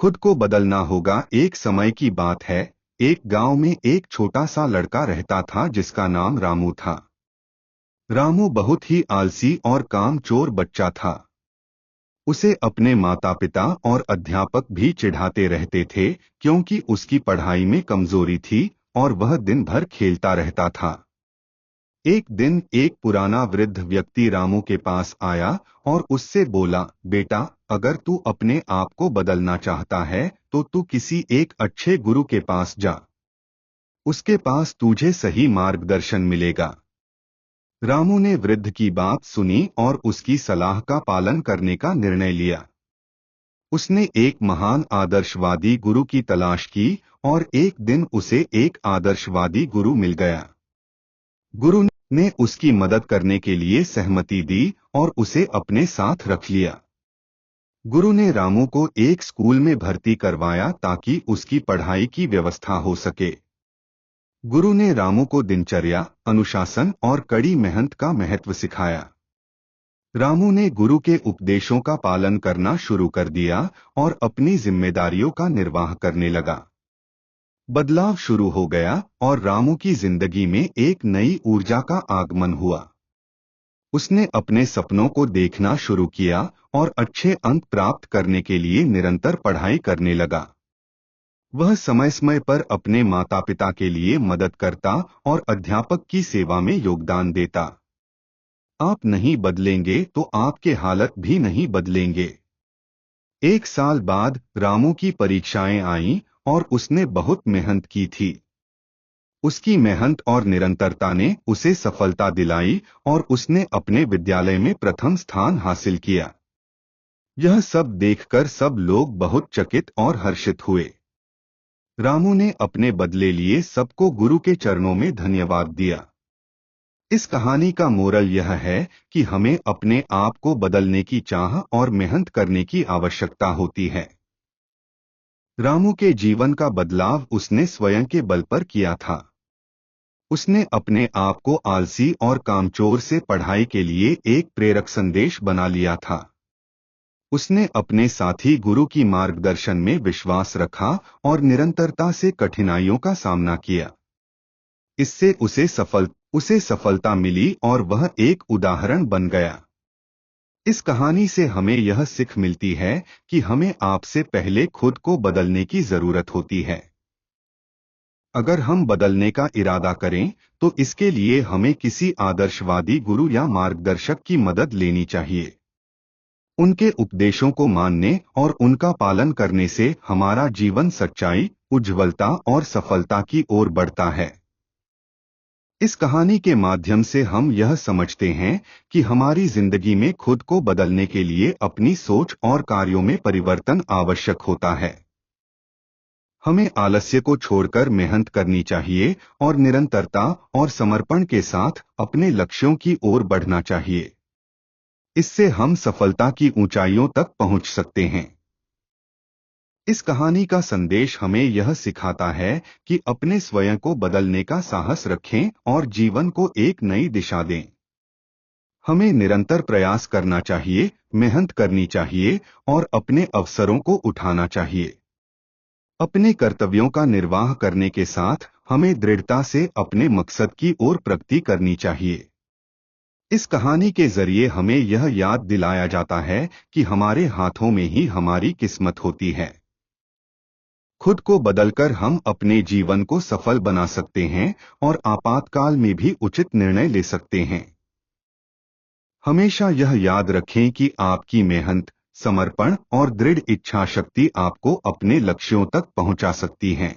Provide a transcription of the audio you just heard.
खुद को बदलना होगा। एक समय की बात है, एक गांव में एक छोटा सा लड़का रहता था जिसका नाम रामू था। रामू बहुत ही आलसी और कामचोर बच्चा था। उसे अपने माता पिता और अध्यापक भी चिढ़ाते रहते थे क्योंकि उसकी पढ़ाई में कमजोरी थी और वह दिन भर खेलता रहता था। एक दिन एक पुराना वृद्ध व्यक्ति रामू के पास आया और उससे बोला, बेटा, अगर तू अपने आप को बदलना चाहता है तो तू किसी एक अच्छे गुरु के पास जा। उसके पास तुझे सही मार्गदर्शन मिलेगा। रामू ने वृद्ध की बात सुनी और उसकी सलाह का पालन करने का निर्णय लिया। उसने एक महान आदर्शवादी गुरु की तलाश की और एक दिन उसे एक आदर्शवादी गुरु मिल गया। गुरु ने उसकी मदद करने के लिए सहमति दी और उसे अपने साथ रख लिया। गुरु ने रामू को एक स्कूल में भर्ती करवाया ताकि उसकी पढ़ाई की व्यवस्था हो सके। गुरु ने रामू को दिनचर्या, अनुशासन और कड़ी मेहनत का महत्व सिखाया। रामू ने गुरु के उपदेशों का पालन करना शुरू कर दिया और अपनी जिम्मेदारियों का निर्वाह करने लगा। बदलाव शुरू हो गया और रामू की जिंदगी में एक नई ऊर्जा का आगमन हुआ। उसने अपने सपनों को देखना शुरू किया और अच्छे अंक प्राप्त करने के लिए निरंतर पढ़ाई करने लगा। वह समय समय पर अपने माता पिता के लिए मदद करता और अध्यापक की सेवा में योगदान देता। आप नहीं बदलेंगे तो आपके हालत भी नहीं बदलेंगे। एक साल बाद रामू की परीक्षाएं आईं और उसने बहुत मेहनत की थी। उसकी मेहनत और निरंतरता ने उसे सफलता दिलाई और उसने अपने विद्यालय में प्रथम स्थान हासिल किया। यह सब देखकर सब लोग बहुत चकित और हर्षित हुए। रामू ने अपने बदले लिए सबको गुरु के चरणों में धन्यवाद दिया। इस कहानी का मोरल यह है कि हमें अपने आप को बदलने की चाह और मेहनत करने की आवश्यकता होती है। रामू के जीवन का बदलाव उसने स्वयं के बल पर किया था। उसने अपने आप को आलसी और कामचोर से पढ़ाई के लिए एक प्रेरक संदेश बना लिया था। उसने अपने साथी गुरु की मार्गदर्शन में विश्वास रखा और निरंतरता से कठिनाइयों का सामना किया। इससे उसे सफलता मिली और वह एक उदाहरण बन गया। इस कहानी से हमें यह सीख मिलती है कि हमें आपसे पहले खुद को बदलने की जरूरत होती है। अगर हम बदलने का इरादा करें तो इसके लिए हमें किसी आदर्शवादी गुरु या मार्गदर्शक की मदद लेनी चाहिए। उनके उपदेशों को मानने और उनका पालन करने से हमारा जीवन सच्चाई, उज्ज्वलता और सफलता की ओर बढ़ता है। इस कहानी के माध्यम से हम यह समझते हैं कि हमारी जिंदगी में खुद को बदलने के लिए अपनी सोच और कार्यों में परिवर्तन आवश्यक होता है। हमें आलस्य को छोड़कर मेहनत करनी चाहिए और निरंतरता और समर्पण के साथ अपने लक्ष्यों की ओर बढ़ना चाहिए। इससे हम सफलता की ऊंचाइयों तक पहुंच सकते हैं। इस कहानी का संदेश हमें यह सिखाता है कि अपने स्वयं को बदलने का साहस रखें और जीवन को एक नई दिशा दें। हमें निरंतर प्रयास करना चाहिए, मेहनत करनी चाहिए और अपने अवसरों को उठाना चाहिए। अपने कर्तव्यों का निर्वाह करने के साथ हमें दृढ़ता से अपने मकसद की ओर प्रगति करनी चाहिए। इस कहानी के जरिए हमें यह याद दिलाया जाता है कि हमारे हाथों में ही हमारी किस्मत होती है। खुद को बदलकर हम अपने जीवन को सफल बना सकते हैं और आपातकाल में भी उचित निर्णय ले सकते हैं। हमेशा यह याद रखें कि आपकी मेहनत, समर्पण और दृढ़ इच्छा शक्ति आपको अपने लक्ष्यों तक पहुंचा सकती हैं।